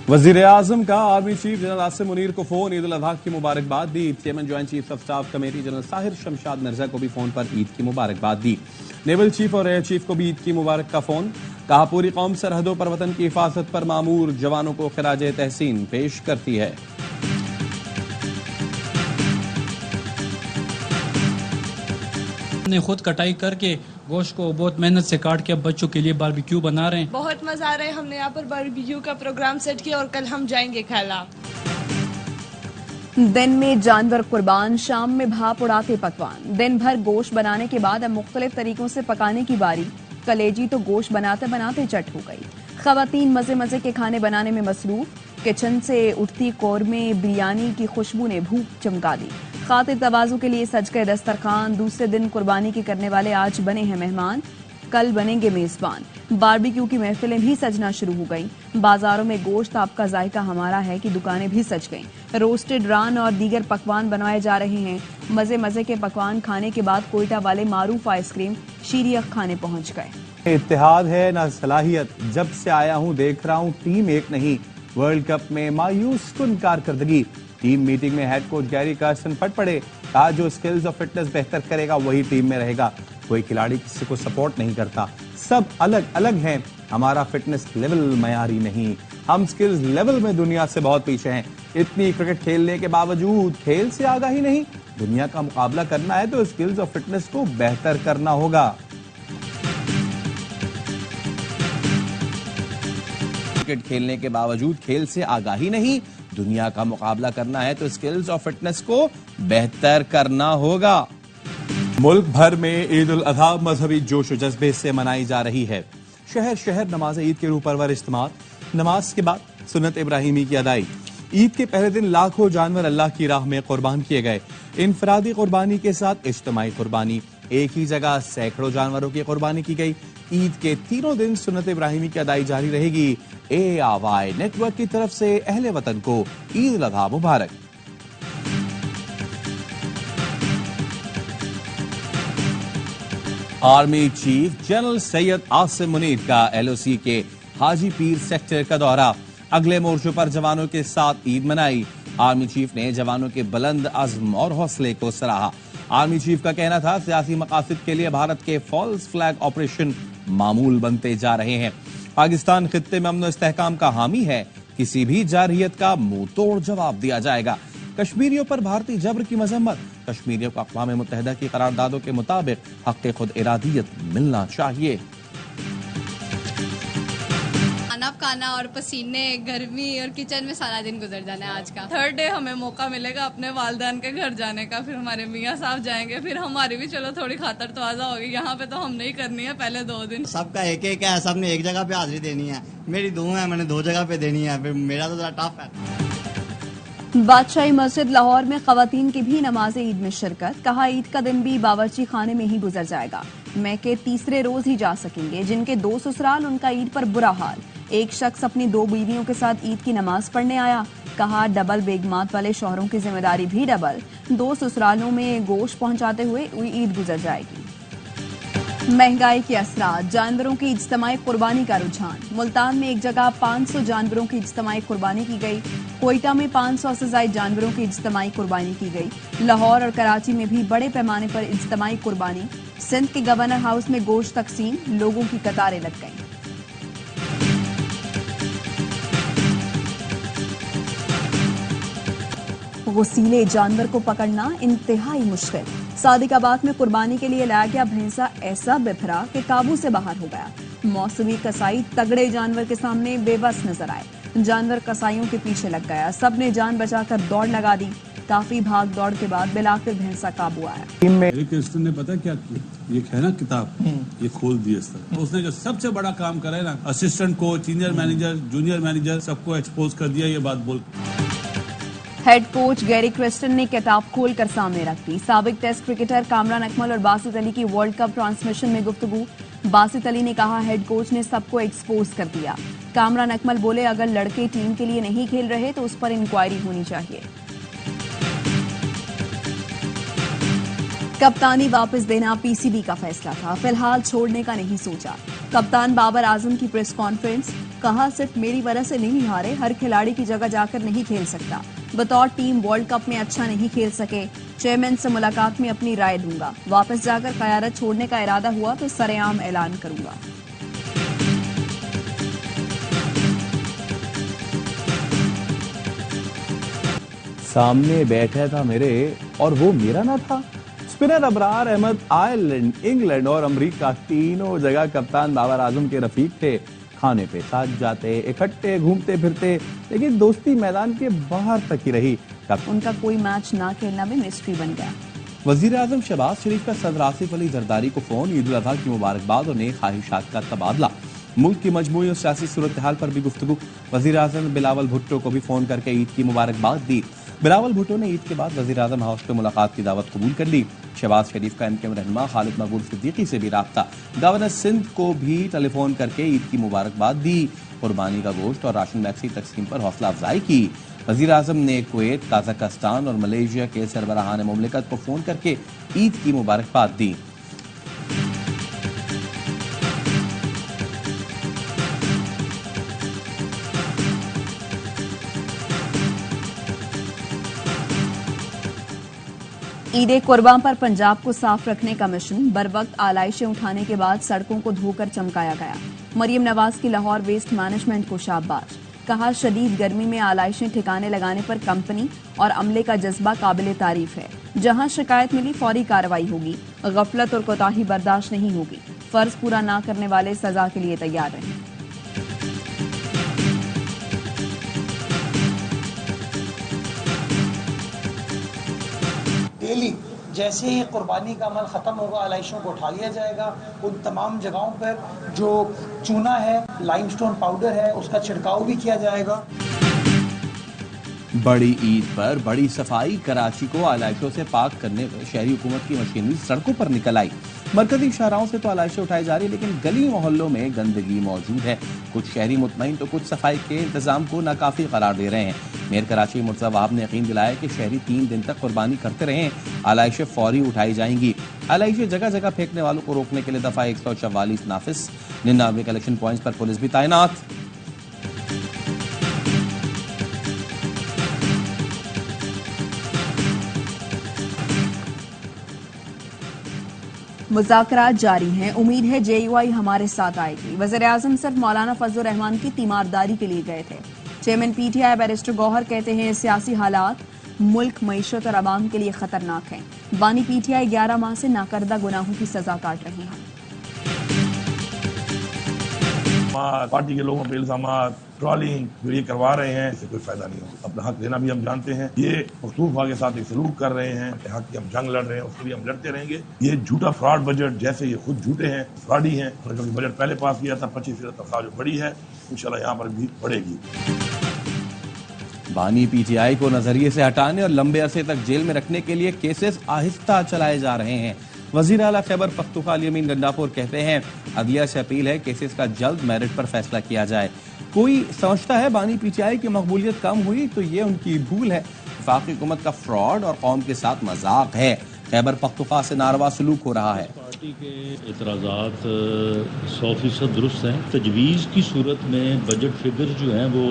वजीर आजम का army chief general Asim Munir को फोन, ईद उल अजहा की मुबारकबाद दी। Chairman joint chief of staff committee general Sahir Shamshad Mirza को भी फोन पर ईद की मुबारकबाद दी। नेवल चीफ और एयर चीफ को भी ईद की मुबारक का फोन। कहा, पूरी कौम सरहदों पर वतन की हिफाजत पर मामूर जवानों को खिराज तहसीन पेश करती है। ने खुद कटाई करके गोश्त को बहुत मेहनत से काट के अब बच्चों के लिए बारबेक्यू बना रहे हैं। बहुत मजा आ रहा है। हमने यहाँ पर बारबेक्यू का प्रोग्राम सेट किया और कल हम जाएंगे खैला। दिन में जानवर कुर्बान, शाम में भाप उड़ाते पकवान। दिन भर गोश्त बनाने के बाद अब मुख्तलिफ तरीकों से पकाने की बारी। कलेजी तो गोश्त बनाते बनाते चट हो गई। खवातीन मजे मजे के खाने बनाने में मसरूफ। किचन से उठती कौरमे बिरयानी की खुशबू ने भूख चमका दी। खातिर तवाज़ु के लिए सज गए दस्तरखान। दूसरे दिन कुर्बानी के करने वाले आज बने हैं मेहमान, कल बनेंगे मेजबान। बारबेक्यू की महफिलें भी सजना शुरू हो गईं। बाजारों में गोश्त आपका जायका हमारा है कि दुकानें भी सज गईं। रोस्टेड रान और दीगर पकवान बनाए जा रहे हैं। मजे मजे के पकवान खाने के बाद कोयटा वाले मारूफ आइसक्रीम शीरियख खाने पहुंच गए। इत्तेहाद है ना सलाहियत, जब से आया हूं देख रहा हूं टीम एक नहीं। वर्ल्ड कप में मायूस कुन कारकर्दगी। टीम मीटिंग में हेड कोच गैरी कार्सन फट पड़े। कहा, जो स्किल्स और फिटनेस बेहतर करेगा वही टीम में रहेगा। कोई खिलाड़ी किसी को सपोर्ट नहीं करता, सब अलग अलग हैं। हमारा फिटनेस लेवल मयारी नहीं, हम स्किल्स लेवल में दुनिया से बहुत पीछे हैं। इतनी क्रिकेट खेलने के बावजूद खेल से आगाही नहीं। दुनिया का मुकाबला करना है तो स्किल्स और फिटनेस को बेहतर करना होगा। क्रिकेट खेलने के बावजूद खेल से आगाही नहीं। दुनिया का मुकाबला करना है तो स्किल्स और फिटनेस को बेहतर करना होगा। मुल्क भर में ईद उल अजहा मजहबी जोश और जज्बे से मनाई जा रही है। शहर शहर नमाज ईद के रूह परवर इज्तिमा, नमाज के बाद सुन्नत इब्राहिमी की अदाई। ईद के पहले दिन लाखों जानवर अल्लाह की राह में कुर्बान किए गए। इनफरादी कुर्बानी के साथ इज्तिमाई कुर्बानी, एक ही जगह सैकड़ों जानवरों की कुर्बानी की गई। ईद के तीनों दिन सुन्नत इब्राहिमी की अदाई जारी रहेगी। ARY नेटवर्क की तरफ से अहले वतन को ईद उल अजहा मुबारक। Army chief general Syed Asim Munir का LOC के हाजी पीर सेक्टर का दौरा। अगले मोर्चों पर जवानों के साथ ईद मनाई। आर्मी चीफ ने जवानों के बुलंद अज़्म और हौसले को सराहा। आर्मी चीफ का कहना था, सियासी मकासद के लिए भारत के फॉल्स फ्लैग ऑपरेशन मामूल बनते जा रहे हैं। पाकिस्तान खित्ते में अमन इस्तेहकाम का हामी है। किसी भी जारहियत का मुंह तोड़ जवाब दिया जाएगा। कश्मीरियों पर भारतीय जबर की मजम्मत। कश्मीरियों को अक़वाम मुत्तहिदा की करारदादों के मुताबिक हक़ खुद इरादियत मिलना चाहिए। खाना और पसीने, गर्मी और किचन में सारा दिन गुजर जाना है आज का। थर्ड डे हमें मौका मिलेगा अपने वालिदैन के घर जाने का, फिर हमारे मियाँ साहब जाएंगे, फिर हमारी भी चलो थोड़ी खातर तवाज़ा होगी। यहाँ पे तो हम नहीं करनी है पहले 2 दिन। सबका एक एक है, सबने एक जगह पे हाजिरी देनी है। मेरी 2 है, मैंने 2 जगह पे देनी है, फिर मेरा तो जरा टफ है। बादशाही मस्जिद लाहौर में खवातीन की भी नमाज ईद में शिरकत। कहा, ईद का दिन भी बावर्ची खाने में ही गुजर जाएगा। मैके तीसरे रोज ही जा सकेंगे। जिनके 2 ससुराल, उनका ईद पर बुरा हाल। एक शख्स अपनी 2 बीवियों के साथ ईद की नमाज पढ़ने आया। कहा, डबल बेगमात वाले शौहरों की जिम्मेदारी भी डबल। 2 ससुरालों में गोश्त पहुंचाते हुए ईद गुजर जाएगी। महंगाई के असरात, जानवरों की इज्तिमाई कुर्बानी का रुझान। मुल्तान में एक जगह 500 जानवरों की इज्तिमाई कुर्बानी की गई। कोयटा में 500 से ज्यादा जानवरों की इज्तिमाई कुर्बानी की गई। लाहौर और कराची में भी बड़े पैमाने पर इज्तिमाई कुर्बानी। सिंध के गवर्नर हाउस में गोश्त तकसीम, लोगों की कतारें लग गईं। गुसीले जानवर को पकड़ना इंतहाई मुश्किल। सादिकाबाद में कुर्बानी के लिए लाया गया भैंसा ऐसा बिफरा कि काबू से बाहर हो गया। मौसमी कसाई तगड़े जानवर के सामने बेबस नजर आए। जानवर कसाईयों के पीछे लग गया। सबने जान बचाकर दौड़ लगा दी। काफी भाग दौड़ के बाद बिलाकर भैंसा काबू आया। ने पता क्या किया, ये है ना किताब, ये खोल दी इस तरह। उसने जो सबसे बड़ा काम करा है ना, assistant coach, senior manager, junior manager सबको एक्सपोज कर दिया। ये बात बोल हेड कोच गैरी क्रिस्टन ने किताब खोलकर सामने रख दी। साबिक टेस्ट क्रिकेटर कामरान अकमल और बासित अली की वर्ल्ड कप ट्रांसमिशन में गुफ्तगू। बासित अली ने कहा, हेड कोच ने सबको एक्सपोज कर दिया। कामरान अकमल बोले, अगर लड़के टीम के लिए नहीं खेल रहे तो उस पर इंक्वायरी होनी चाहिए। कप्तानी वापस देना PCB का फैसला था, फिलहाल छोड़ने का नहीं सोचा। कप्तान बाबर आजम की प्रेस कॉन्फ्रेंस, कहा सिर्फ मेरी वजह से नहीं हारे, हर खिलाड़ी की जगह जाकर नहीं खेल सकता, बतौर टीम वर्ल्ड कप में अच्छा नहीं खेल सके, चेयरमैन से मुलाकात में अपनी राय दूंगा, वापस जाकर क़यादत छोड़ने का इरादा हुआ तो सरेआम ऐलान करूंगा। सामने बैठा था मेरे और वो मेरा ना था। Spinner Abrar Ahmed Ireland, England और अमेरिका तीनों जगह कप्तान बाबर आजम के रफीक थे। खाने पे साथ जाते, इकट्ठे घूमते फिरते, लेकिन दोस्ती मैदान के बाहर तक ही रही। उनका कोई मैच ना खेलना भी मिस्ट्री बन गया। वजीर आजम शहबाज शरीफ का सदर आसिफ अली जरदारी को फोन, ईद उल अजहा की मुबारकबाद और नेक ख्वाहिशात का तबादला। मुल्क की मजमूई और सियासी सूरत हाल पर भी गुफ्तगू। वजीर आजम ने बिलावल भुट्टो को भी फोन करके ईद की मुबारकबाद दी। बिलावल भुट्टो ने ईद के बाद वजीर आजम हाउस पे मुलाकात की दावत कबूल कर ली। शहबाज शरीफ का एमकेएम रहनुमा खालिद मकबूल सिद्दीकी से भी राब्ता। गवर्नर सिंध को भी टेलीफोन करके ईद की मुबारकबाद दी। कुर्बानी का गोश्त और राशन बैग की तकसीम पर हौसला अफजाई की। वजीर आजम ने कुवैत, कजाकिस्तान और मलेशिया के सरबराहान मुमलिकत को फोन करके ईद की मुबारकबाद दी। ईद कुर्बान पर पंजाब को साफ रखने का मिशन, बरवक्त आलाइशें उठाने के बाद सड़कों को धोकर चमकाया गया। मरियम नवाज की लाहौर वेस्ट मैनेजमेंट को शाबाश, कहा शदीद गर्मी में आलाइशें ठिकाने लगाने पर कंपनी और अमले का जज्बा काबिल तारीफ है। जहां शिकायत मिली फौरी कार्रवाई होगी, गफलत और कोताही बर्दाश्त नहीं होगी। फर्ज पूरा ना करने वाले सजा के लिए तैयार रहें। डेली जैसे ही कुर्बानी का अमल ख़त्म होगा, आलाइशों को उठा लिया जाएगा। उन तमाम जगहों पर जो चूना है, लाइमस्टोन पाउडर है, उसका छिड़काव भी किया जाएगा। बड़ी ईद पर बड़ी सफाई, कराची को आलाइशों से पाक करने पर शहरी हुकूमत की मशीनरी सड़कों पर निकल आई। मरकजी शाहराहों से तो आलाइशें उठाई जा रही, लेकिन गली मोहल्लों में गंदगी मौजूद है। कुछ शहरी मुतमईन तो कुछ सफाई के इंतजाम को नाकाफी करार दे रहे हैं। मेयर कराची मुर्तज़ा वहाब ने यकीन दिलाया कि शहरी 3 दिन तक कुर्बानी करते रहें, आलाइशें फौरी उठाई जाएंगी। आलाइशें जगह जगह फेंकने वालों को रोकने के लिए दफा 144 नाफिस, 99 कलेक्शन पॉइंट्स पर पुलिस भी तैनात। मुज़ाकरात जारी हैं, उम्मीद है JUI हमारे साथ आएगी। वज़ीर आज़म सिर्फ मौलाना फजलुर रहमान की तीमारदारी के लिए गए थे। चेयरमैन PTI बैरिस्टर गौहर कहते हैं सियासी हालात मुल्क, मईशत और आवाम के लिए खतरनाक हैं। बानी PTI 11 माह से नाकर्दा गुनाहों की सजा काट रहे हैं। पार्टी के लोगों पे इल्जामात, ट्रॉलिंग जो ये करवा रहे हैं, इससे कोई फायदा नहीं होगा। अपना हक लेना भी हम जानते हैं। ये पख्तूनख्वा के साथ एक सलूक कर रहे हैं, अपने हक की हम जंग लड़ रहे हैं, उसके लिए हम लड़ते रहेंगे। ये झूठा फ्रॉड बजट, जैसे ये खुद झूठे हैं, फ्रॉडी हैं। क्योंकि बजट पहले पास किया था 25% तनख्वाह जो बढ़ी है, इंशाल्लाह यहाँ पर भी बढ़ेगी। बानी PTI को नजरिए से हटाने और लंबे अरसे तक जेल में रखने के लिए केसेस आहिस्ता चलाए जा रहे हैं। वजीर आला खैबर पख्तूनख्वा अली अमीन गंडापुर कहते हैं अदलिया से अपील है केसेस का जल्द मेरिट पर फैसला किया जाए। कोई समझता है बानी PTI की मकबूलियत कम हुई तो ये उनकी भूल है। वफाकी हुकूमत का फ्रॉड और कौम के साथ मजाक है। खैबर पख्तूनख्वा से नारवा सलूक हो रहा है। पार्टी के एतराज़ात 100% दुरुस्त हैं। तजवीज़ की सूरत में बजट फिगर जो हैं वो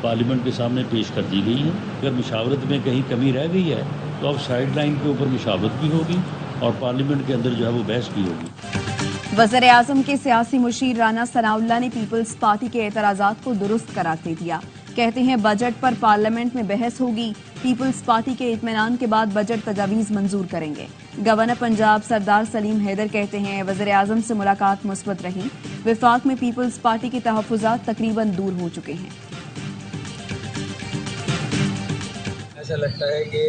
पार्लियामेंट के सामने पेश कर दी गई हैं। अगर मुशावरत में कहीं कमी रह गई है तो अब साइड लाइन के ऊपर मुशावरत भी होगी और पार्लियामेंट के अंदर जो है वो बहस भी होगी। वज़ीर आज़म के सियासी मुशीर राना सनाउल्लाह ने पीपल्स पार्टी के एतराज़ात को दुरुस्त करार दे दिया। कहते हैं बजट पर पार्लियामेंट में बहस होगी, पीपल्स पार्टी के इत्मीनान के बाद बजट तजावीज़ मंजूर करेंगे। गवर्नर पंजाब सरदार सलीम हैदर कहते हैं वज़ीर आज़म से मुलाकात मुस्बत रही, विफाक में पीपल्स पार्टी के तहफ़्फ़ुज़ात तकरीबन दूर हो चुके हैं। ऐसा लगता है कि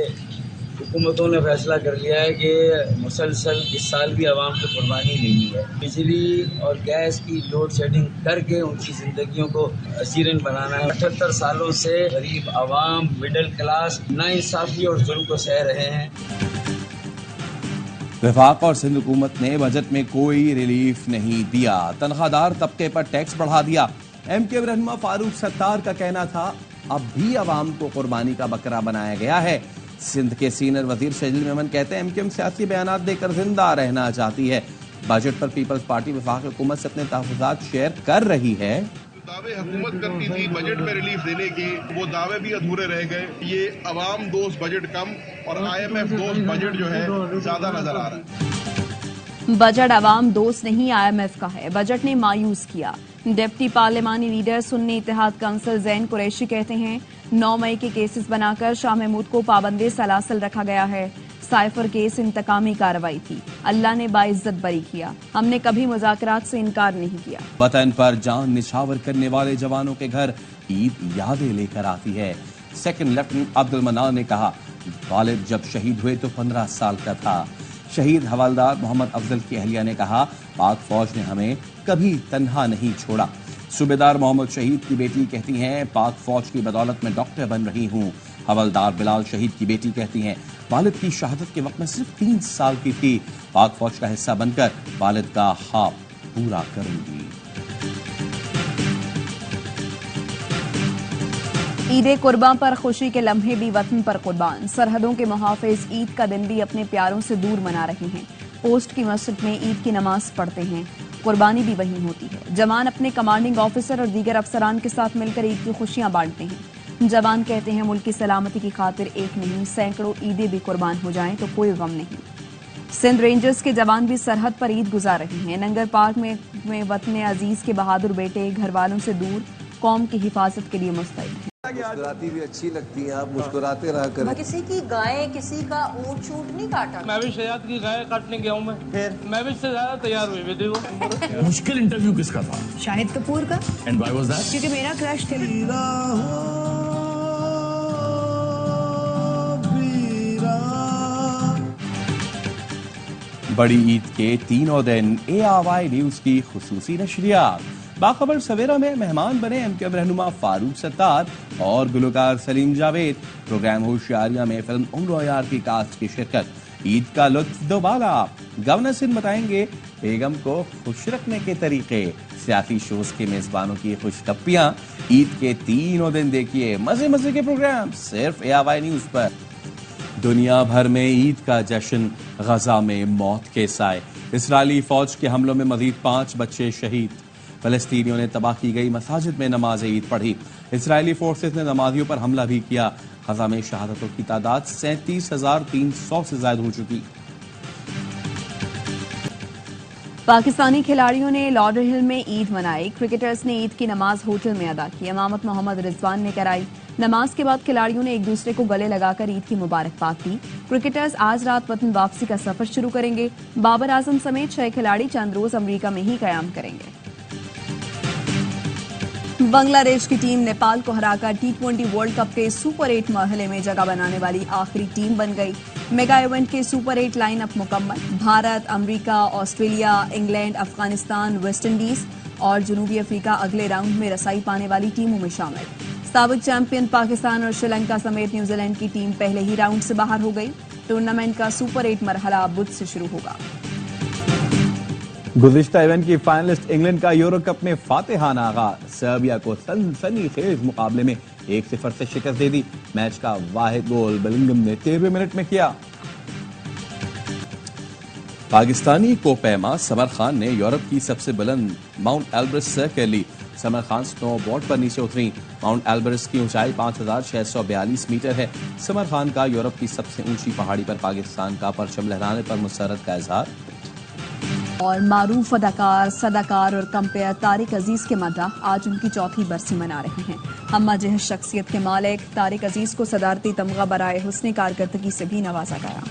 हुकूमतों ने फैसला कर लिया है कि मुसलसल इस साल भी आवाम की कुर्बानी नहीं है। बिजली और गैस की लोड शेडिंग करके उनकी ज़िंदगियों को हसीरन बनाना है। 78 सालों से गरीब आवाम, मिडिल क्लास नाइंसाफ़ी और जुल्म को सह रहे हैं। वफाक और सिंध हुकूमत ने बजट में कोई रिलीफ नहीं दिया। तनख्वाहदार तबके पर टैक्स बढ़ा दिया। MKM रहनुमा फारूक सत्तार का कहना था अब भी आवाम को कुर्बानी का बकरा बनाया गया है। सिंध के सीनियर वजीर शजील मेमन कहते हैं MKM सियासी बयानात देकर जिंदा रहना चाहती है। बजट पर पीपल्स पार्टी वफाक हुकूमत से अपने तहफ़्फ़ुज़ात शेयर कर रही है। दावे हुकूमत करती थी बजट में रिलीफ देने के, वो दावे भी अधूरे रह गए। ये अवाम दोस्त बजट कम और IMF दोस्त बजट जो है ज्यादा नजर आ रहा है। बजट अवाम दोस्त नहीं IMF का है, बजट ने मायूस किया। डिप्टी पार्लिमानी लीडर सुन्नी इत्तेहाद काउंसिल जैन कुरैशी कहते हैं 9 मई के केसेस बनाकर शाह महमूद को पाबंदे सलासल रखा गया है। साइफर केस इंतकामी कार्रवाई थी, अल्लाह ने बाइज्जत बरी किया, हमने कभी मुज़ाकरात से इनकार नहीं किया। वतन पर जान निछावर करने वाले जवानों के घर ईद यादें लेकर आती है। सेकंड लेफ्टिनेंट अब्दुल मन्नान ने कहा, वालिद जब शहीद हुए तो 15 साल का था। शहीद हवलदार मोहम्मद अफजल की अहलिया ने कहा, पाक फौज ने हमें कभी तन्हा नहीं छोड़ा। सूबेदार मोहम्मद शहीद की बेटी कहती हैं, पाक फौज की बदौलत में डॉक्टर बन रही हूँ। हवलदार बिलाल शहीद की बेटी कहती हैं, वालिद की शहादत के वक्त में सिर्फ 3 साल की थी, पाक फौज का हिस्सा बनकर वालिद का ख्वाब पूरा करूंगी। ईद कुर्बान पर खुशी के लम्हे भी वतन पर कुर्बान। सरहदों के मुहाफिज ईद का दिन भी अपने प्यारों से दूर मना रहे हैं। पोस्ट की मस्जिद में ईद की नमाज पढ़ते हैं, कुर्बानी भी वहीं होती है। जवान अपने कमांडिंग ऑफिसर और दीगर अफसरान के साथ मिलकर ईद की खुशियां बांटते हैं। जवान कहते हैं, मुल्क की सलामती की खातिर एक नहीं सैकड़ों ईदें भी कुर्बान हो जाएं तो कोई गम नहीं। सिंध रेंजर्स के जवान भी सरहद पर ईद गुजार रहे हैं। नंगर पार्क में वतन अजीज के बहादुर बेटे घर वालों से दूर कौम की हिफाजत के लिए मुस्तैद हैं। मुस्कुराती भी अच्छी लगती हैं, आप मुस्कुराते रहा करें। किसी की गाय किसी का ऊँट छूट नहीं काटा। मैं भी शहद की गाय काटने गया हूँ, मैं भी इससे ज्यादा तैयार हुई भी देखो। मुश्किल इंटरव्यू किसका था? शाहिद कपूर का। And why was that? क्योंकि मेरा क्रश थे। बड़ी ईद के तीनों दिन ARY न्यूज की खुसूसी नशरियात। बाखबर सवेरा में मेहमान बने MQM रहनुमा फारूक सत्तार और गुलकार सलीम जावेद। प्रोग्राम होशियारिया में फिल्म उम्र यार की कास्ट की शिरकत। ईद का लुत्फ दोबारा, गवर्नर सिंध बताएंगे बेगम को खुश रखने के तरीके। सियासी शोज के मेजबानों की खुशखबरियां। ईद के तीनों दिन देखिए मजे मजे के प्रोग्राम सिर्फ ARY न्यूज पर। दुनिया भर में ईद का जश्न, गजा में मौत के साए। इस्राएली फौज के हमलों में मजीद 5 बच्चे शहीद। फलस्तीनियों ने तबाह की गई मसाजिद में नमाज ईद पढ़ी। इस्राएली फोर्सेस ने नमाजियों पर हमला भी किया। गजा में शहादतों की तादाद 37,300 से ज्यादा हो चुकी। पाकिस्तानी खिलाड़ियों ने लॉर्डर हिल में ईद मनाई। क्रिकेटर्स ने ईद की नमाज होटल में अदा की। इमामत मोहम्मद रिजवान ने कराई। नमाज के बाद खिलाड़ियों ने एक दूसरे को गले लगाकर ईद की मुबारकबाद दी। क्रिकेटर्स आज रात वतन वापसी का सफर शुरू करेंगे। बाबर आजम समेत 6 खिलाड़ी चंद रोज अमेरिका में ही कयाम करेंगे। बांग्लादेश की टीम नेपाल को हराकर T20 वर्ल्ड कप के सुपर 8 मरहले में जगह बनाने वाली आखिरी टीम बन गई। मेगा इवेंट के सुपर 8 लाइनअप मुकम्मल। Bharat, America, Australia, England, Afghanistan, West Indies और जनूबी अफ्रीका अगले राउंड में रसाई पाने वाली टीमों में शामिल। साबिक चैंपियन पाकिस्तान और श्रीलंका समेत न्यूजीलैंड की टीम पहले ही राउंड से बाहर हो गई। टूर्नामेंट का सुपर 8 मरहला बुध से शुरू होगा। गुज़िश्ता इवेंट की फाइनलिस्ट इंग्लैंड का यूरो कप में फातिहाना आगाज। सर्बिया को सनसनीखेज मुकाबले में 1-0 से शिकस्त दे दी। मैच का वाहिद गोल बेलिंगम ने 13वें मिनट में किया। पाकिस्तानी कोपैमा समर खान ने यूरोप की सबसे बुलंद माउंट एल्ब्रस सर कर ली। समर खान स्नोबोर्ड पर नीचे उतरी। माउंट एल्ब्रस की ऊंचाई 5,642 मीटर है। समर खान का यूरोप की सबसे ऊंची पहाड़ी पर पाकिस्तान का परचम लहराने पर मुसर्रत का इजहार। और मारूफ अदाकार, सदाकार और कंपेयर तारिक अजीज के मद्दाह आज उनकी 4थी बरसी मना रहे हैं। हम्मा जहज शख्सियत के मालिक तारिक अजीज को सदारती तमगा बराए हुस्न कारकर्दगी से भी नवाजा गया।